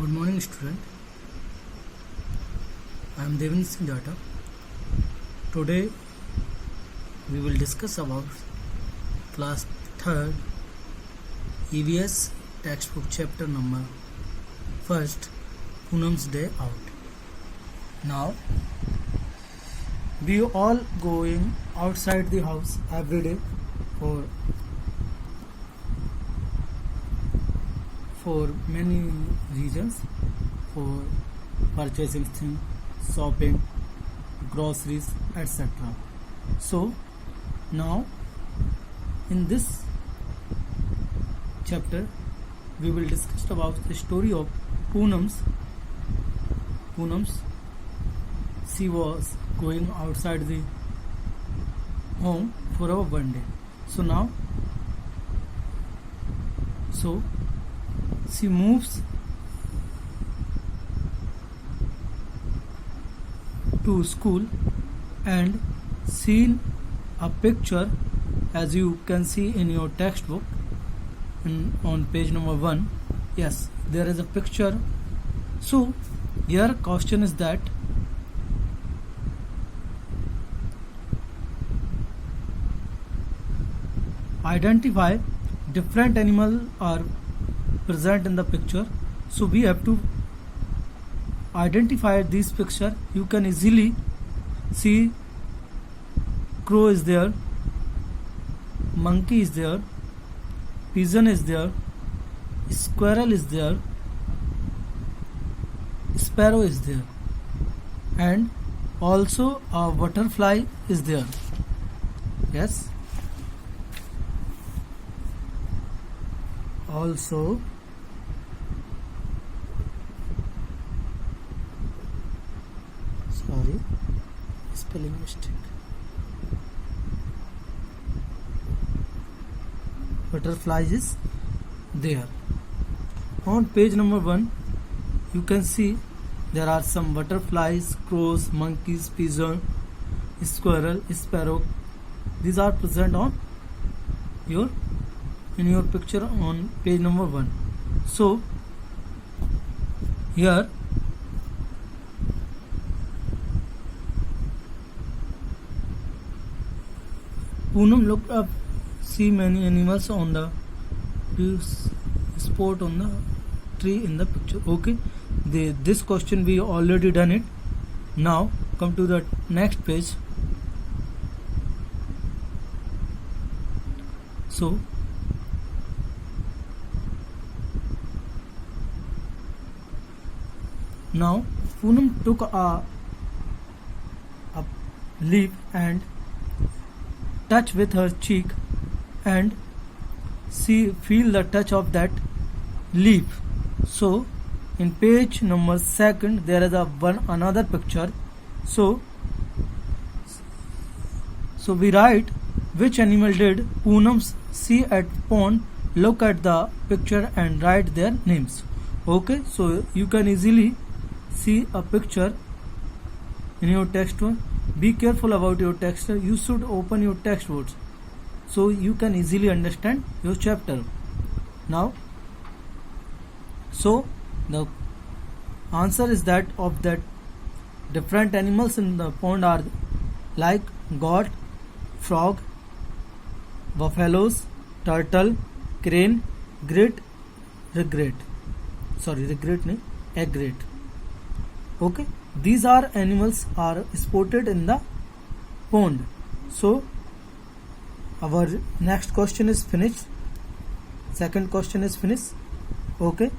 Good morning, student. I am Devendra Singh Jata. Today we will discuss about class 3rd EVS textbook chapter number 1st Poonam's Day Out. Now we all going outside the house every day for many reasons, for purchasing things, shopping, groceries, etc. So now in this chapter we will discuss about the story of Poonam's. She was going outside the home for our one day. So she moves to school and seen a picture, as you can see in your textbook on page number 1. Yes, there is a picture. So your question is that identify different animals are present in the picture. So we have to identify this picture. You can easily see crow is there, monkey is there, pigeon is there, squirrel is there, sparrow is there, and also a butterfly is there. Yes, also spelling mistake, butterflies is there. On page number 1 you can see there are some butterflies, crows, monkeys, pigeon, squirrel, sparrow. These are present on in your picture on page number 1. So here Poonam looked up, see many animals on the spot on the tree in the picture. Okay, this question we already done it. Now come to the next page. So now Poonam took a leaf and touch with her cheek, and she feel the touch of that leaf. So in page number 2 there is another picture. So we write which animal did Poonam see at pond. Look at the picture and write their names. Okay, so you can easily see a picture in your textbook. Be careful about your text. You should open your textbooks so you can easily understand your chapter. Now, so the answer is that of that different animals in the pond are like goat, frog, buffaloes, turtle, crane, egret. Okay, these are animals are spotted in the pond. So our next question is finished. Second question is finished. Okay,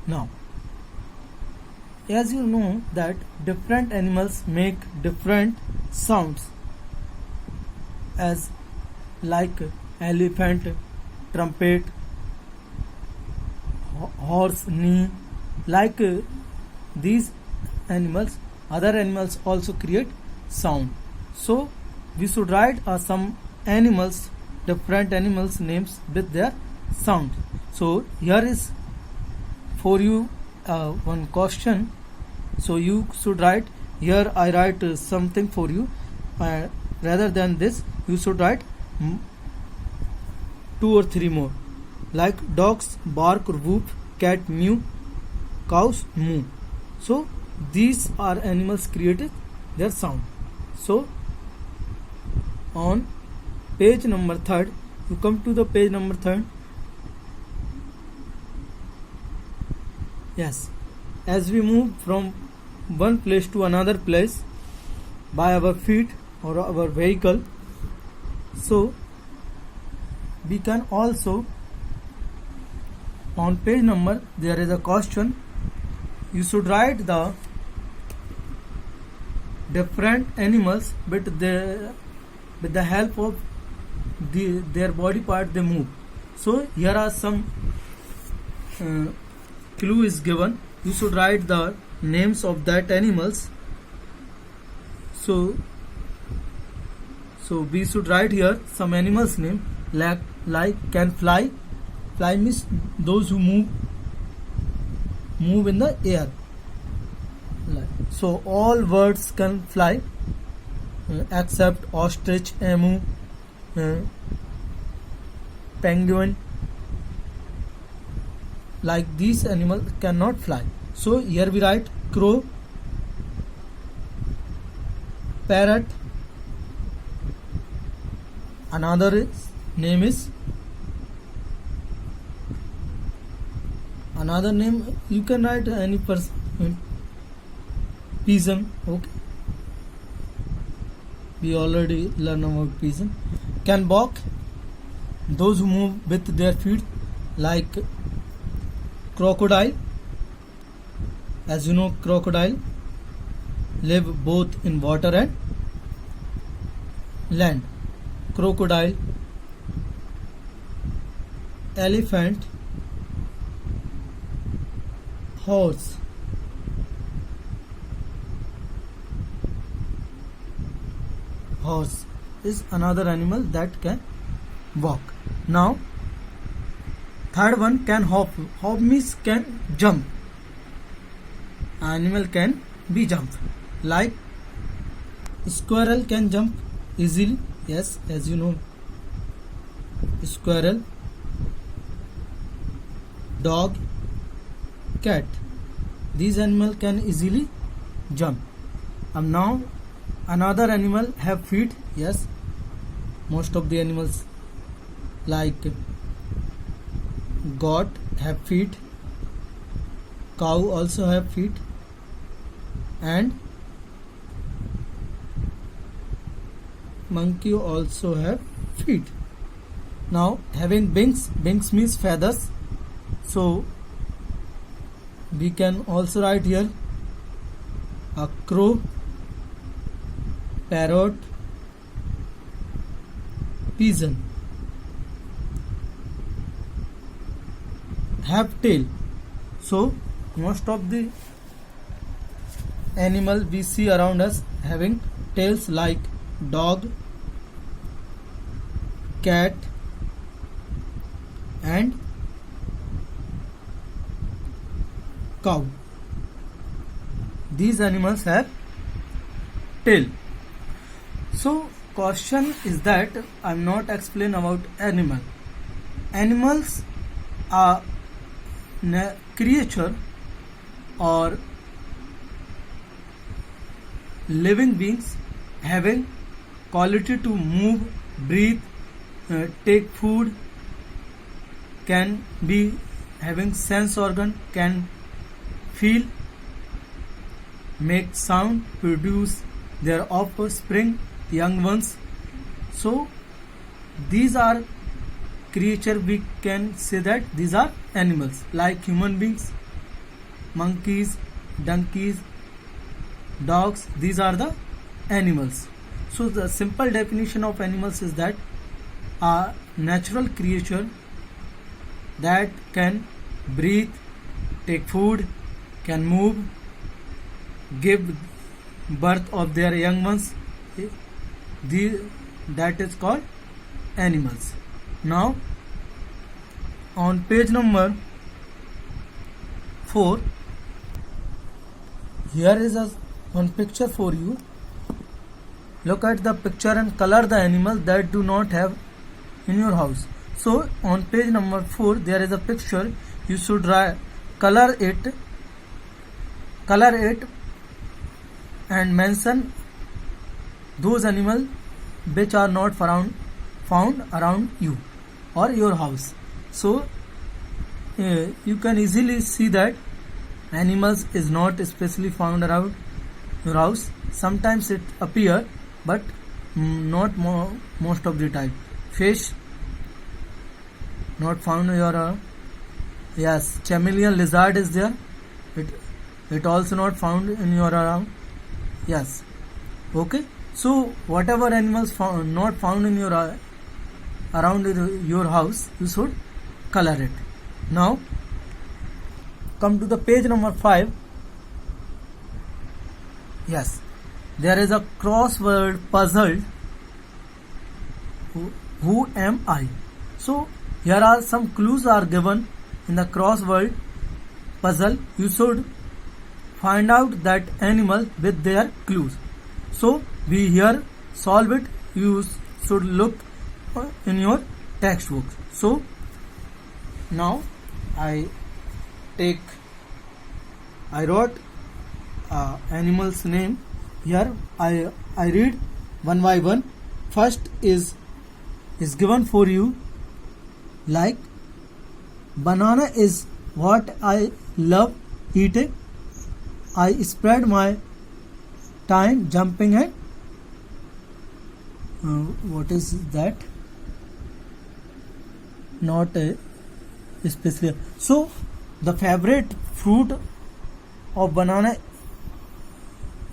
now as you know that different animals make different sounds, as like elephant, trumpet, horse, knee. Like these animals, other animals also create sound. So we should write some animals, different animals names with their sound. So here is for you one question. So you should write here. I write something for you. Rather than this, you should write 2 or 3 more. like dogs bark or whoop, cat mew, cows moo. So these are animals created their sound. So on page number 3rd, you come to the page number 3rd. Yes, as we move from one place to another place by our feet or our vehicle, so we can also, on page number there is a question. You should write the different animals with the help of their body part they move. So here are some clue is given. You should write the names of that animals. So we should write here some animals name like can fly. Fly means those who move in the air. So all birds can fly except ostrich, emu, penguin. Like these animals cannot fly. So here we write crow, parrot. Another name you can write any person. Pigeon. Okay, we already learned about pigeon. Can walk, those who move with their feet, like crocodile. As you know, crocodile live both in water and land. Crocodile, elephant, horse. Horse is another animal that can walk. Now, third one, can hop. Hop means can jump. Animal can be jump. Like squirrel can jump easily. Yes, as you know, squirrel, dog, cat. These animals can easily jump. And now another animal have feet. Yes, most of the animals like goat have feet, cow also have feet, and monkey also have feet. Now having wings means feathers. So we can also write here a crow, parrot, pigeon. Have tail. So most of the animal we see around us having tails, like dog, cat, and cow. These animals have tail. So question is that I'm not explain about animal. Animals are creature or living beings having quality to move, breathe, take food, can be having sense organ, can feel, make sound, produce their offspring, young ones. So these are creature, we can say that these are animals, like human beings, monkeys, donkeys, dogs. These are the animals. So the simple definition of animals is that a natural creature that can breathe, take food, can move, give birth of their young ones, that is called animals. Now on page number 4, here is one picture for you. Look at the picture and color the animal that do not have in your house. So on page number 4 there is a picture. You should color it and mention those animals which are not found around you or your house. So you can easily see that animals is not especially found around your house. Sometimes it appear, but not most of the time. Fish not found in your yes, chameleon lizard is there. It also not found in your around. Yes. Okay. So whatever animals not found in your around your house, you should color it. Now come to the page number 5. Yes, there is a crossword puzzle. Who am I? So here are some clues are given in the crossword puzzle. You should find out that animal with their clues. So we here solve it. You should look in your textbook. So now I wrote animal's name here. I read one by one. First is given for you, like banana is what I love eating. I spend my time jumping at what is that? Not especially. So the favorite fruit of banana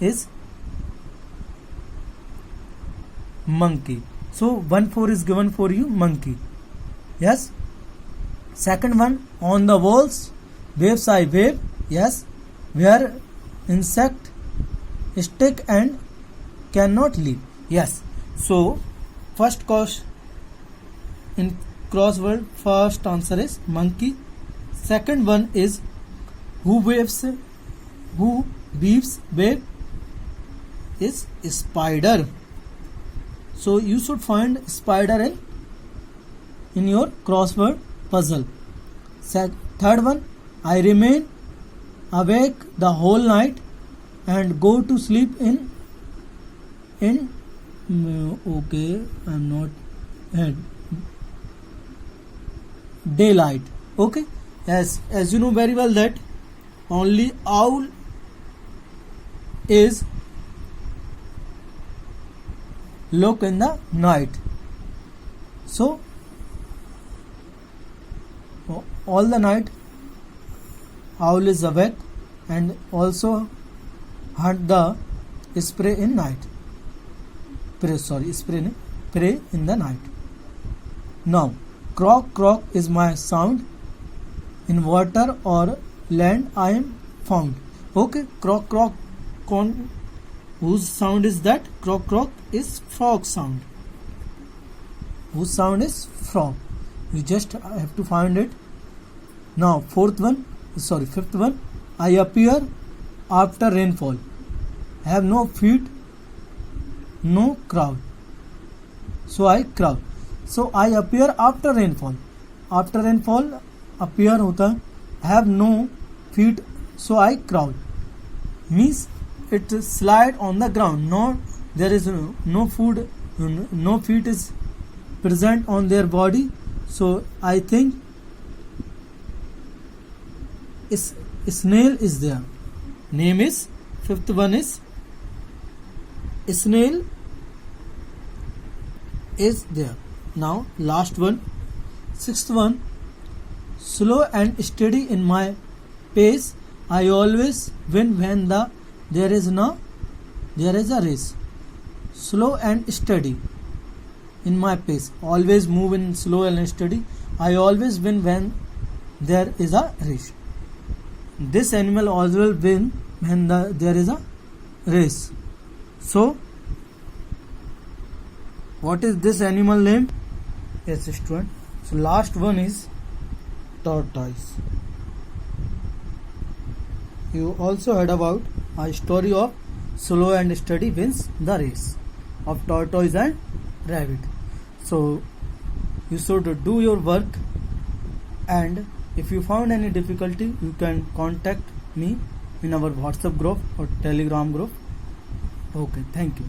is monkey. So 1-4 is given for you, monkey. Yes. Second one, on the walls waves I wave. Yes. Where insect stick and cannot leave. Yes. So first question in crossword, first answer is monkey. Second one is who weaves wave is spider. So you should find spider in your crossword puzzle. Third one, I remain awake the whole night and go to sleep in okay, I'm not daylight. Okay. Yes, as you know very well that only owl is look in the night. So all the night owl is awake and also hunt the prey in night. Prey in the night. Now croak croak is my sound. In water or land I am found. Okay, croak croak. Whose sound is that? Croak croak is frog sound. Whose sound is frog? You just have to find it. Now fifth one. I appear after rainfall. Have no feet, no crowd. So I crowd. So I appear after rainfall. After rainfall appear होता है. Have no feet, so I crawl. Means it slide on the ground. No, there is no food, no feet is present on their body. So I think snail is there. Name is fifth one is snail is there. Now last one, sixth one. Slow and steady in my pace, I always win when there is a race. Slow and steady in my pace, always move in slow and steady. I always win when there is a race. This animal always win when there is a race. So what is this animal name? Yes, student. So last one is tortoise. You also heard about a story of slow and steady wins the race of tortoise and rabbit. So you should do your work, and if you found any difficulty you can contact me in our WhatsApp group or Telegram group. Okay, thank you.